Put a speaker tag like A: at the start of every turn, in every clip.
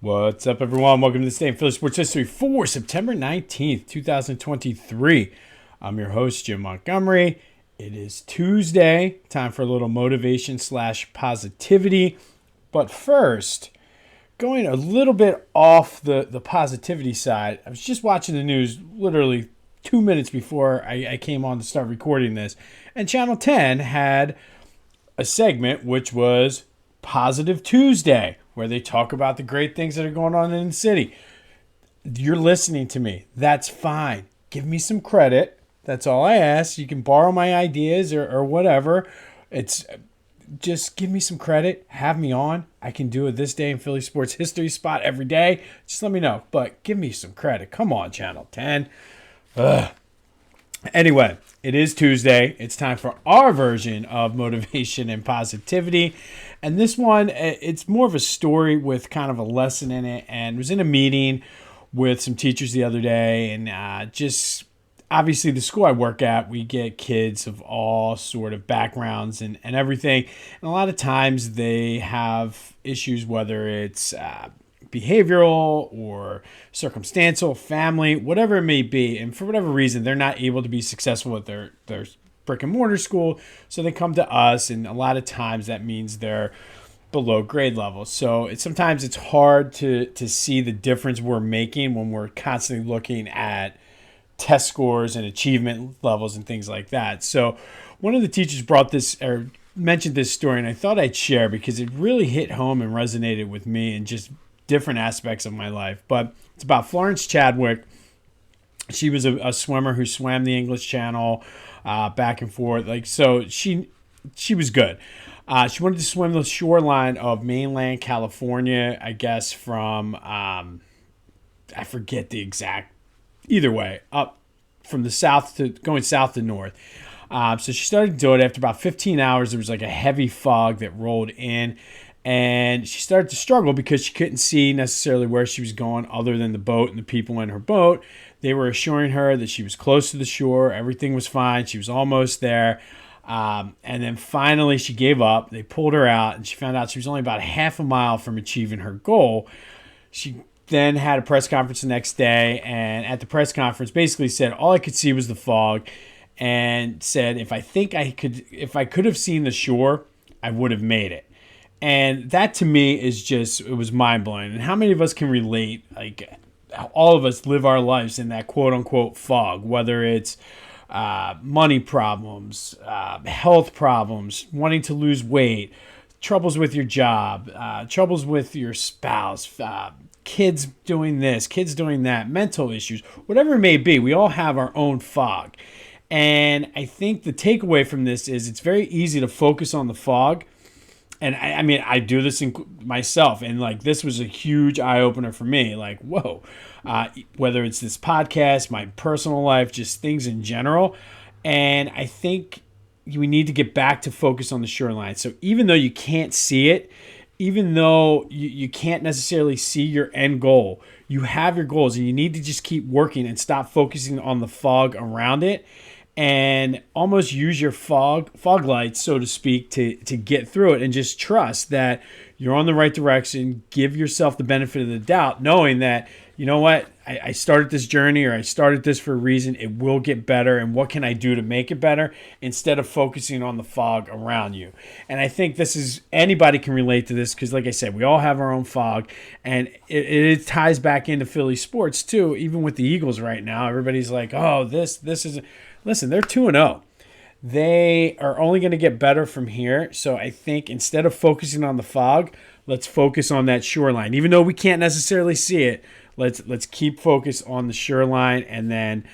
A: What's up, everyone? Welcome to this day in Philly sports history for September 19th, 2023. I'm your host, Jim Montgomery. It is Tuesday, time for a little motivation / positivity. But first, going a little bit off the positivity side, I was just watching the news literally 2 minutes before I came on to start recording this, and Channel 10 had a segment which was Positive Tuesday, where they talk about the great things that are going on in the city. You're listening to me. That's fine. Give me some credit. That's all I ask. You can borrow my ideas or whatever. It's just give me some credit. Have me on. I can do a This Day in Philly Sports History spot every day. Just let me know. But give me some credit. Come on, Channel 10. Ugh. Anyway, it is Tuesday. It's time for our version of motivation and positivity. And this one, it's more of a story with kind of a lesson in it. And was in a meeting with some teachers the other day. And just obviously the school I work at, we get kids of all sort of backgrounds and everything. And a lot of times they have issues, whether it's behavioral or circumstantial, family, whatever it may be. And for whatever reason, they're not able to be successful at their brick and mortar school. So they come to us, and a lot of times that means they're below grade level. So sometimes it's hard to see the difference we're making when we're constantly looking at test scores and achievement levels and things like that. So one of the teachers brought this or mentioned this story, and I thought I'd share because it really hit home and resonated with me and just different aspects of my life. But it's about Florence Chadwick. She was a swimmer who swam the English Channel back and forth. So she was good. She wanted to swim the shoreline of mainland California, I guess from, I forget the exact, either way, up from the south to going south to north. So she started to do it. After about 15 hours, there was like a heavy fog that rolled in. And she started to struggle because she couldn't see necessarily where she was going other than the boat and the people in her boat. They were assuring her that she was close to the shore. Everything was fine. She was almost there. And then finally she gave up. They pulled her out, and she found out she was only about half a mile from achieving her goal. She then had a press conference the next day, and at the press conference basically said all I could see was the fog, and said if I could have seen the shore, I would have made it. And that to me it was mind-blowing. And how many of us can relate? Like, all of us live our lives in that quote-unquote fog, whether it's money problems, health problems, wanting to lose weight, troubles with your job, troubles with your spouse, kids doing this, kids doing that, mental issues, whatever it may be. We all have our own fog. And I think the takeaway from this is it's very easy to focus on the fog. And I mean, I do this myself, and like this was a huge eye opener for me. Like, whoa, whether it's this podcast, my personal life, just things in general. And I think we need to get back to focus on the shoreline. So even though you can't see it, even though you can't necessarily see your end goal, you have your goals, and you need to just keep working and stop focusing on the fog around it. And almost use your fog lights, so to speak, to get through it, and just trust that you're on the right direction. Give yourself the benefit of the doubt, knowing that, you know what, I started this journey, or I started this for a reason. It will get better, and what can I do to make it better, instead of focusing on the fog around you. And I think anybody can relate to this, because like I said, we all have our own fog, and it ties back into Philly sports too. Even with the Eagles right now, everybody's like, oh, this is... Listen, they're 2-0. They are only going to get better from here. So I think instead of focusing on the fog, let's focus on that shoreline. Even though we can't necessarily see it, let's keep focus on the shoreline, and then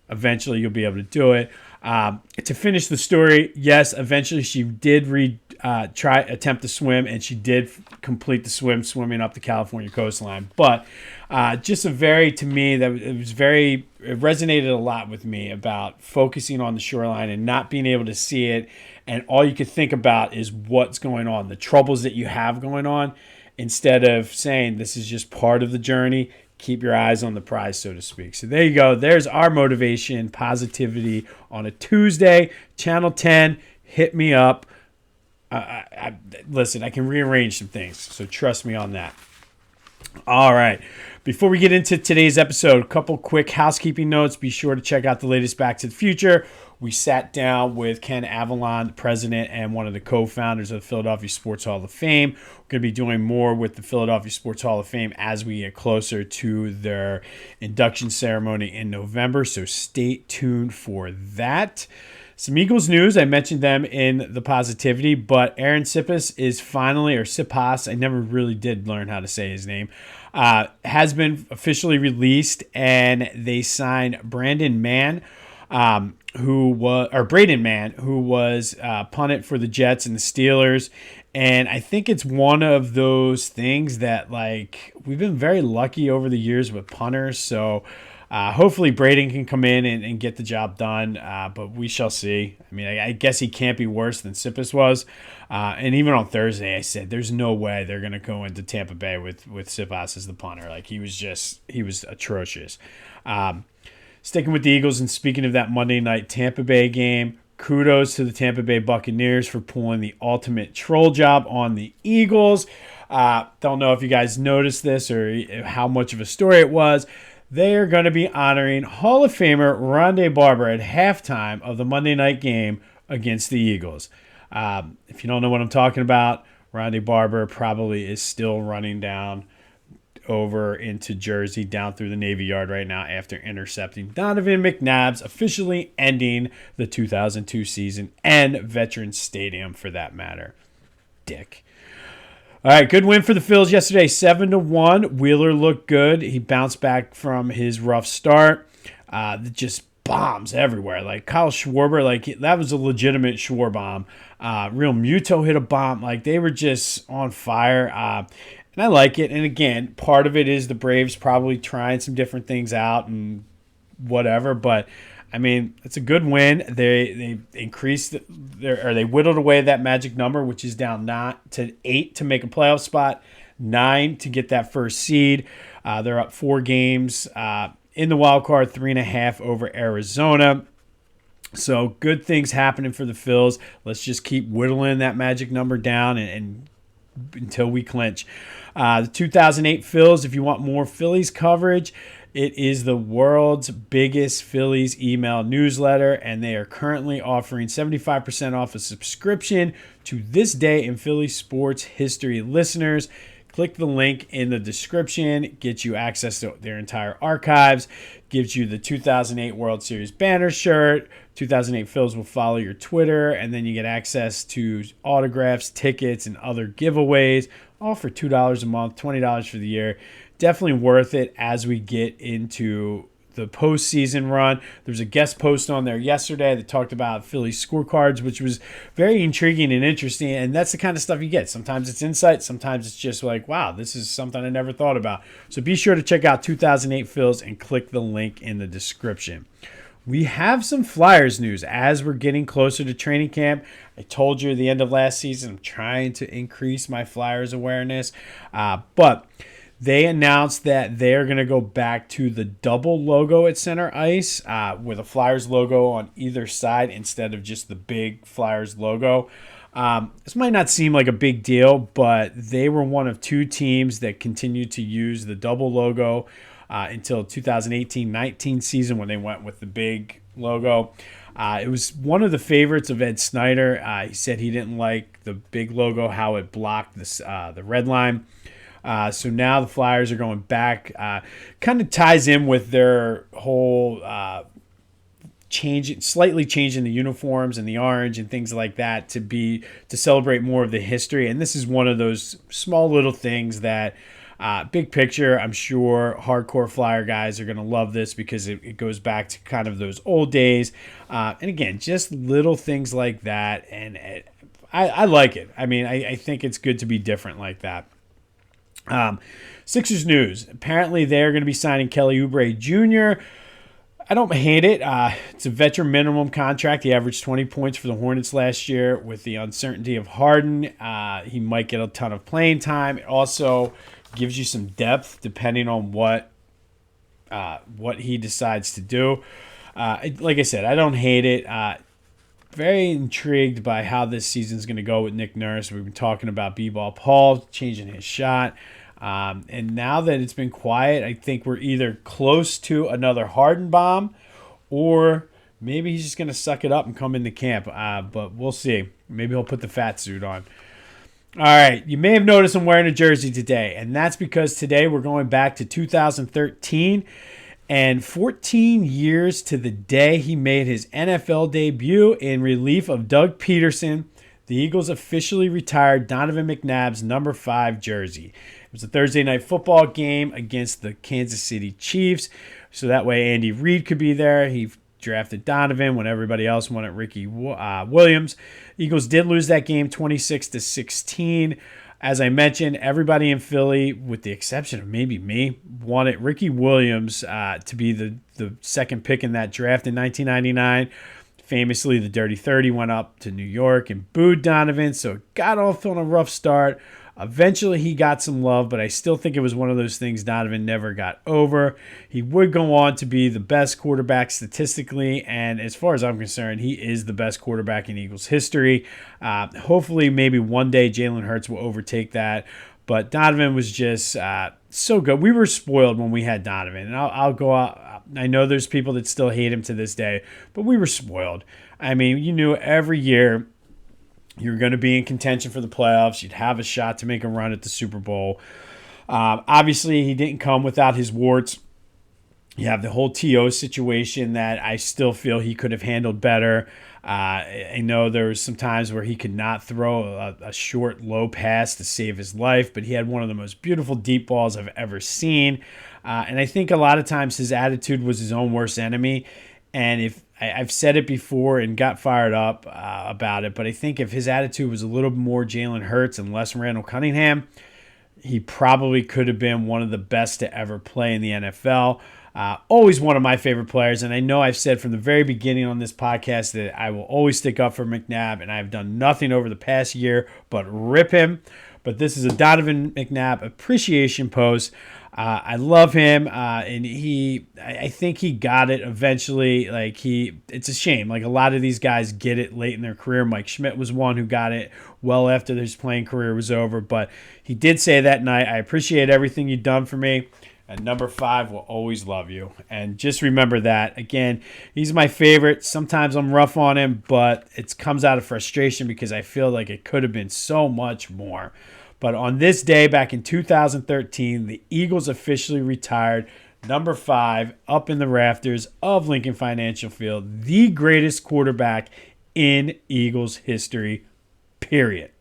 A: eventually you'll be able to do it. To finish the story, yes, eventually she did attempt to swim, and she did complete the swimming up the California coastline. But just it resonated a lot with me about focusing on the shoreline and not being able to see it. And all you could think about is what's going on, the troubles that you have going on, instead of saying this is just part of the journey. Keep your eyes on the prize, so to speak. So there you go. There's our motivation, positivity on a Tuesday. Channel 10, hit me up. Listen, I can rearrange some things, so trust me on that. All right. Before we get into today's episode, a couple quick housekeeping notes. Be sure to check out the latest Back to the Future. We sat down with Ken Avalon, the president and one of the co-founders of the Philadelphia Sports Hall of Fame. We're going to be doing more with the Philadelphia Sports Hall of Fame as we get closer to their induction ceremony in November, so stay tuned for that. Some Eagles news. I mentioned them in the positivity, but Aaron Sipas is finally, or Sipas, I never really did learn how to say his name, has been officially released, and they signed Braden Mann, who was punted for the Jets and the Steelers. And I think it's one of those things that, like, we've been very lucky over the years with punters, so hopefully Braden can come in and get the job done, but we shall see. I mean, I guess he can't be worse than Sipas was. And even on Thursday, I said there's no way they're going to go into Tampa Bay with Sipas as the punter. Like, he was atrocious. Sticking with the Eagles, and speaking of that Monday night Tampa Bay game, kudos to the Tampa Bay Buccaneers for pulling the ultimate troll job on the Eagles. Don't know if you guys noticed this or how much of a story it was. They are going to be honoring Hall of Famer Rondé Barber at halftime of the Monday night game against the Eagles. If you don't know what I'm talking about, Rondé Barber probably is still running down over into Jersey, down through the Navy Yard right now after intercepting Donovan McNabb's, officially ending the 2002 season and Veterans Stadium for that matter. Dick. All right, good win for the Phillies yesterday, 7-1. Wheeler looked good. He bounced back from his rough start. Just bombs everywhere. Like Kyle Schwarber, like that was a legitimate Schwarber bomb. Real Muto hit a bomb. Like they were just on fire. And I like it. And again, part of it is the Braves probably trying some different things out and whatever. But I mean, it's a good win. They increased they whittled away that magic number, which is down 8 to make a playoff spot, 9 to get that first seed. They're up 4 games in the wild card, 3.5 over Arizona. So good things happening for the Phils. Let's just keep whittling that magic number down and until we clinch. The 2008 Phils, if you want more Phillies coverage, it is the world's biggest Phillies email newsletter, and they are currently offering 75% off a subscription to This Day in Phillies Sports History listeners. Click the link in the description, gets you access to their entire archives, gives you the 2008 World Series banner shirt. 2008 Phils will follow your Twitter, and then you get access to autographs, tickets, and other giveaways, all for $2 a month, $20 for the year. Definitely worth it as we get into the postseason run. There's a guest post on there yesterday that talked about Phillies scorecards, which was very intriguing and interesting. And that's the kind of stuff you get. Sometimes it's insight. Sometimes it's just like, wow, this is something I never thought about. So be sure to check out 2008 Phils and click the link in the description. We have some Flyers news as we're getting closer to training camp. I told you at the end of last season, I'm trying to increase my Flyers awareness. But they announced that they're going to go back to the double logo at center ice with a Flyers logo on either side instead of just the big Flyers logo. This might not seem like a big deal, but they were one of 2 teams that continued to use the double logo until 2018-19 season when they went with the big logo. It was one of the favorites of Ed Snyder. He said he didn't like the big logo, how it blocked the red line. So now the Flyers are going back. Kind of ties in with their whole slightly changing the uniforms and the orange and things like that to celebrate more of the history. And this is one of those small little things that big picture, I'm sure hardcore Flyer guys are going to love this because it goes back to kind of those old days. And again, just little things like that. And I like it. I mean, I think it's good to be different like that. Sixers news. Apparently, they're going to be signing Kelly Oubre Jr. I don't hate it. It's a veteran minimum contract. He averaged 20 points for the Hornets last year. With the uncertainty of Harden, he might get a ton of playing time. It also gives you some depth depending on what he decides to do. Like I said, I don't hate it. Very intrigued by how this season's going to go with Nick Nurse. We've been talking about B-Ball Paul changing his shot. And now that it's been quiet, I think we're either close to another Harden bomb, or maybe he's just going to suck it up and come into camp. But we'll see. Maybe he'll put the fat suit on. All right, you may have noticed I'm wearing a jersey today, and that's because today we're going back to 2013 and 14 years to the day he made his NFL debut in relief of Doug Peterson. The Eagles officially retired Donovan McNabb's number 5 jersey. It was a Thursday night football game against the Kansas City Chiefs, so that way Andy Reid could be there. He drafted Donovan when everybody else wanted Ricky Williams. Eagles did lose that game 26-16. As I mentioned, everybody in Philly, with the exception of maybe me, wanted Ricky Williams to be the second pick in that draft in 1999. Famously, the Dirty 30 went up to New York and booed Donovan, so it got off on a rough start. Eventually, he got some love, but I still think it was one of those things Donovan never got over. He would go on to be the best quarterback statistically, and as far as I'm concerned, he is the best quarterback in Eagles history. Hopefully, maybe one day Jalen Hurts will overtake that, but Donovan was just so good. We were spoiled when we had Donovan, and I'll go out. I know there's people that still hate him to this day, but we were spoiled. I mean, you knew every year you're going to be in contention for the playoffs. You'd have a shot to make a run at the Super Bowl. Obviously, he didn't come without his warts. You have the whole T.O. situation that I still feel he could have handled better. I know there was some times where he could not throw a short, low pass to save his life, but he had one of the most beautiful deep balls I've ever seen. And I think a lot of times his attitude was his own worst enemy. And if I've said it before and got fired up about it, but I think if his attitude was a little more Jalen Hurts and less Randall Cunningham, he probably could have been one of the best to ever play in the NFL. Always one of my favorite players, and I know I've said from the very beginning on this podcast that I will always stick up for McNabb, and I've done nothing over the past year but rip him. But this is a Donovan McNabb appreciation post. I love him, and I think he got it eventually. It's a shame. Like, a lot of these guys get it late in their career. Mike Schmidt was one who got it well after his playing career was over, but he did say that night, "I appreciate everything you've done for me, and number 5 will always love you." And just remember that. Again, he's my favorite. Sometimes I'm rough on him, but it comes out of frustration because I feel like it could have been so much more. But on this day back in 2013, the Eagles officially retired number 5 up in the rafters of Lincoln Financial Field, the greatest quarterback in Eagles history, period.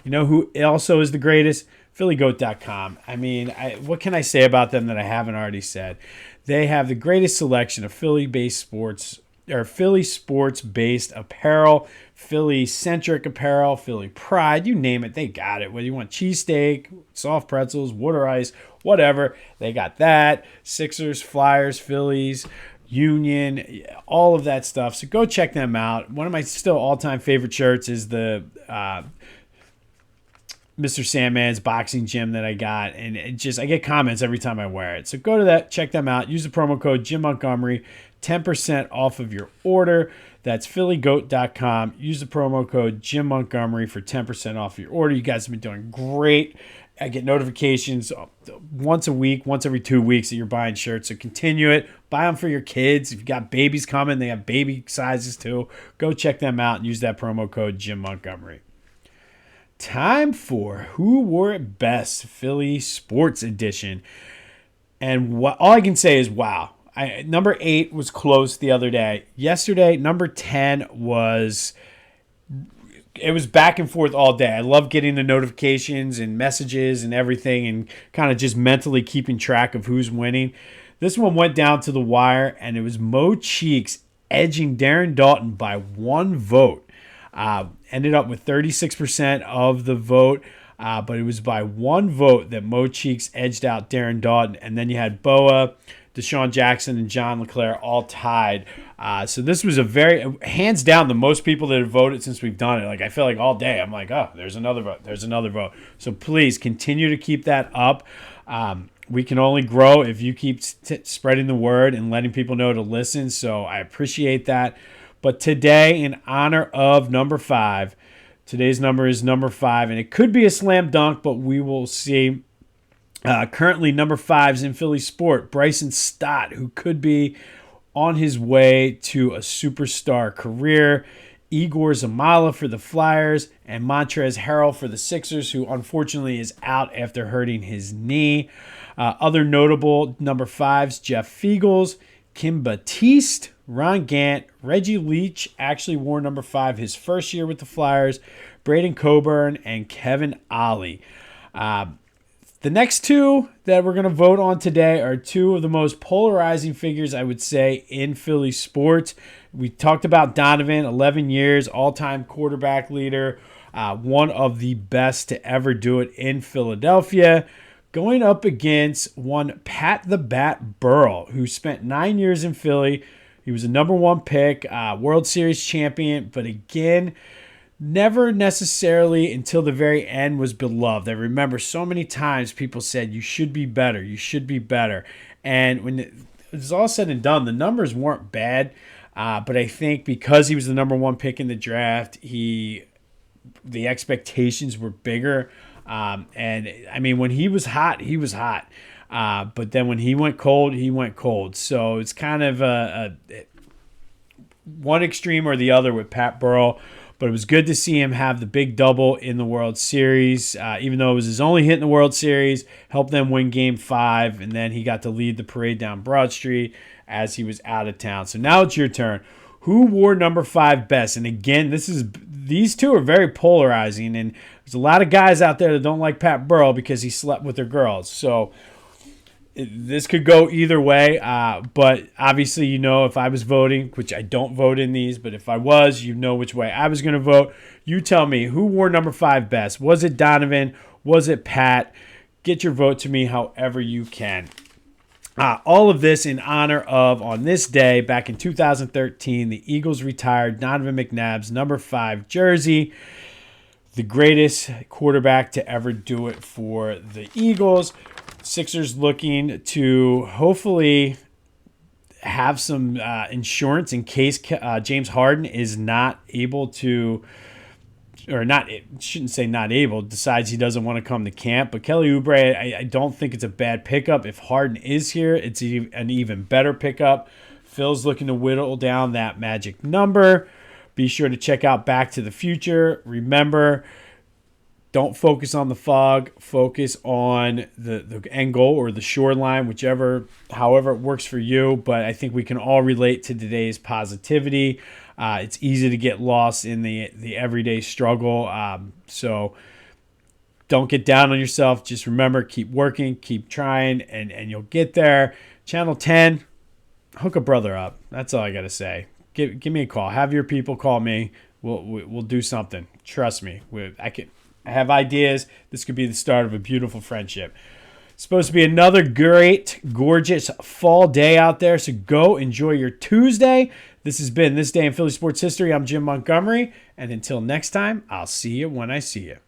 A: You know who also is the greatest? PhillyGoat.com. I mean, what can I say about them that I haven't already said? They have the greatest selection of Philly-based sports, or Philly sports-based apparel, Philly-centric apparel, Philly pride, you name it, they got it. Whether you want cheesesteak, soft pretzels, water ice, whatever, they got that. Sixers, Flyers, Phillies, Union, all of that stuff. So go check them out. One of my still all-time favorite shirts is the Mr. Sandman's boxing gym that I got, and I get comments every time I wear it. So go to that, check them out. Use the promo code Jim Montgomery, 10% off of your order. That's PhillyGoat.com. Use the promo code Jim Montgomery for 10% off your order. You guys have been doing great. I get notifications once a week, once every 2 weeks that you're buying shirts. So continue it. Buy them for your kids. If you got babies coming, they have baby sizes too. Go check them out and use that promo code Jim Montgomery. Time for Who Wore It Best, Philly Sports Edition. And all I can say is, wow. Number 8 was close the other day. Yesterday, number 10 was back and forth all day. I love getting the notifications and messages and everything and kind of just mentally keeping track of who's winning. This one went down to the wire, and it was Mo Cheeks edging Darren Dalton by 1 vote. Ended up with 36% of the vote, but it was by 1 vote that Mo Cheeks edged out Darren Dalton. And then you had Boa, Deshaun Jackson, and John LeClaire all tied. So this was a very, hands down, the most people that have voted since we've done it. Like, I feel like all day I'm like, oh, there's another vote. There's another vote. So please continue to keep that up. We can only grow if you keep spreading the word and letting people know to listen. So I appreciate that. But today, in honor of number 5, today's number is number 5, and it could be a slam dunk, but we will see. Currently number 5s in Philly sport, Bryson Stott, who could be on his way to a superstar career. Igor Zamala for the Flyers, and Montrezl Harrell for the Sixers, who unfortunately is out after hurting his knee. Other notable number 5s, Jeff Fiegels, Kim Batiste, Ron Gant, Reggie Leach actually wore number 5 his first year with the Flyers, Braden Coburn, and Kevin Ollie. The next two that we're going to vote on today are two of the most polarizing figures, I would say, in Philly sports. We talked about Donovan, 11 years, all-time quarterback leader, one of the best to ever do it in Philadelphia, going up against one Pat the Bat Burrell, who spent 9 years in Philly. He was a number 1 pick, World Series champion, but again, never necessarily until the very end was beloved. I remember so many times people said, you should be better, you should be better. And when it was all said and done, the numbers weren't bad. But I think because he was the number 1 pick in the draft, the expectations were bigger. And I mean, when he was hot, he was hot. But then when he went cold, he went cold. So it's kind of a one extreme or the other with Pat Burrell. But it was good to see him have the big double in the World Series, even though it was his only hit in the World Series, helped them win Game 5, and then he got to lead the parade down Broad Street as he was out of town. So now it's your turn. Who wore number 5 best? And again, these two are very polarizing, and there's a lot of guys out there that don't like Pat Burrell because he slept with their girls. So this could go either way, but obviously, if I was voting, which I don't vote in these, but if I was, which way I was going to vote. You tell me, who wore number 5 best? Was it Donovan? Was it Pat? Get your vote to me however you can. All of this in honor of, on this day, back in 2013, the Eagles retired Donovan McNabb's number 5 jersey, the greatest quarterback to ever do it for the Eagles. Sixers looking to hopefully have some insurance in case James Harden is not able to, or not, shouldn't say not able, decides he doesn't want to come to camp. But Kelly Oubre, I don't think it's a bad pickup. If Harden is here, it's an even better pickup. Phil's looking to whittle down that magic number. Be sure to check out Back to the Future. Remember, don't focus on the fog. Focus on the end goal or the shoreline, however it works for you. But I think we can all relate to today's positivity. It's easy to get lost in the everyday struggle. So don't get down on yourself. Just remember, keep working, keep trying, and you'll get there. Channel 10, hook a brother up. That's all I got to say. Give me a call. Have your people call me. We'll do something. Trust me. I have ideas. This could be the start of a beautiful friendship. It's supposed to be another great, gorgeous fall day out there, so go enjoy your Tuesday. This has been This Day in Philly Sports History. I'm Jim Montgomery, and until next time, I'll see you when I see you.